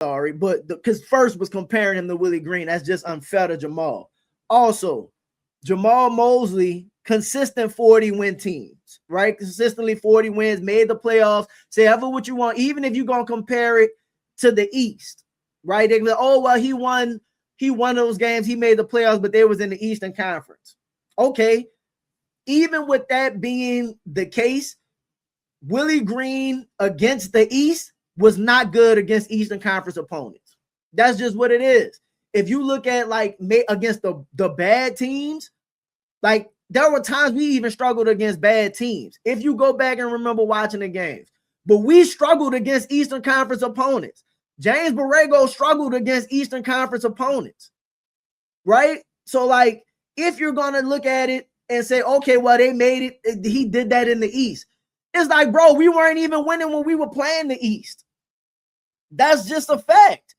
sorry, but because first was comparing him to Willie Green. That's just unfair to Jamahl. Also, Jamahl Mosley, consistent 40-win teams, right? Consistently 40 wins, made the playoffs. Say ever what you want, even if you're going to compare it to the East, right? They go, oh, well, he won those games. He made the playoffs, but they was in the Eastern Conference. Okay. Even with that being the case, Willie Green against the East was not good against Eastern Conference opponents. That's just what it is. If you look at like against the bad teams, like there were times we even struggled against bad teams. If you go back and remember watching the games, but we struggled against Eastern Conference opponents. James Borrego struggled against Eastern Conference opponents, right? So like, if you're going to look at it and say, okay, well, they made it. He did that in the East. It's like, bro, we weren't even winning when we were playing the East. That's just a fact.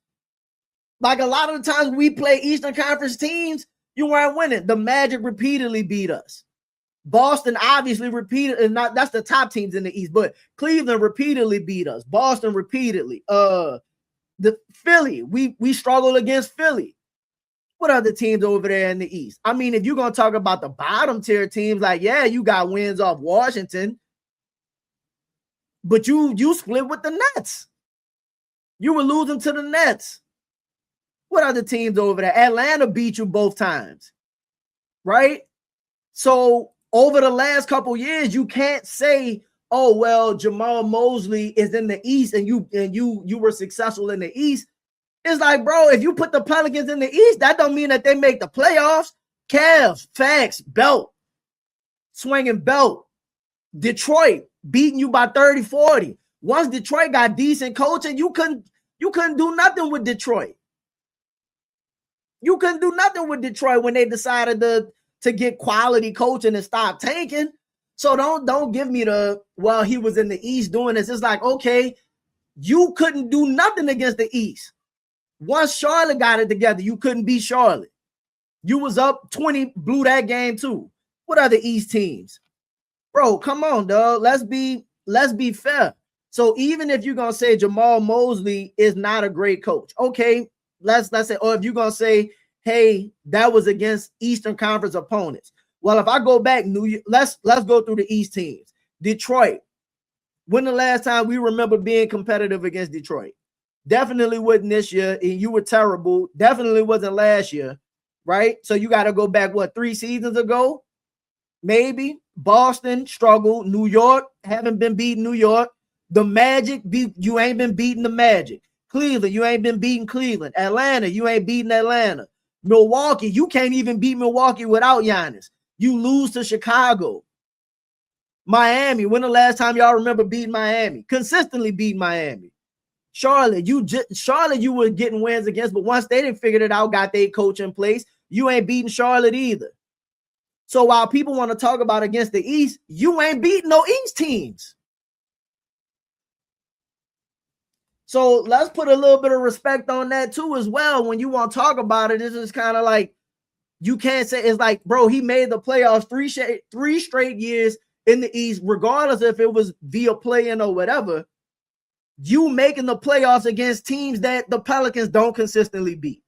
Like a lot of the times we play Eastern Conference teams, you weren't winning. The Magic repeatedly beat us. Boston obviously repeated, and that's the top teams in the East, but Cleveland repeatedly beat us. Boston repeatedly. The Philly, we struggled against Philly. What other teams over there in the East? I mean, if you're going to talk about the bottom tier teams, like, yeah, you got wins off Washington, but you split with the Nets. You were losing to the Nets. What other teams over there? Atlanta beat you both times, right? So over the last couple years, you can't say, oh, well, Jamahl Mosley is in the East and you were successful in the East. It's like, bro, if you put the Pelicans in the East, that don't mean that they make the playoffs. Cavs, facts, belt, swinging belt. Detroit beating you by 30, 40. Once Detroit got decent coaching, you couldn't do nothing with Detroit. You couldn't do nothing with Detroit when they decided to get quality coaching and stop tanking. So don't give me well, he was in the East doing this. It's like, okay, you couldn't do nothing against the East. Once Charlotte got it together, you couldn't beat Charlotte. You was up 20, blew that game too. What are the East teams? Bro, come on, dog. Let's be fair. So even if you're gonna say Jamahl Mosley is not a great coach, okay, let's say, or if you're gonna say, hey, that was against Eastern Conference opponents. Well, if I go back, let's go through the East teams. Detroit. When the last time we remember being competitive against Detroit? Definitely wasn't this year, and you were terrible. Definitely wasn't last year, right? So you got to go back, 3 seasons ago? Maybe. Boston struggled. New York, haven't been beating New York. The Magic, you ain't been beating the Magic. Cleveland, you ain't been beating Cleveland. Atlanta, you ain't beating Atlanta. Milwaukee, you can't even beat Milwaukee without Giannis. You lose to Chicago. Miami, when the last time y'all remember beating Miami? Consistently beating Miami. Charlotte, you were getting wins against, but once they didn't figure it out, got their coach in place, you ain't beating Charlotte either. So while people want to talk about against the East, you ain't beating no East teams. So let's put a little bit of respect on that too as well. When you want to talk about it, this is kind of like, you can't say, it's like, bro, he made the playoffs 3 straight years in the East, regardless if it was via play-in or whatever. You making the playoffs against teams that the Pelicans don't consistently beat.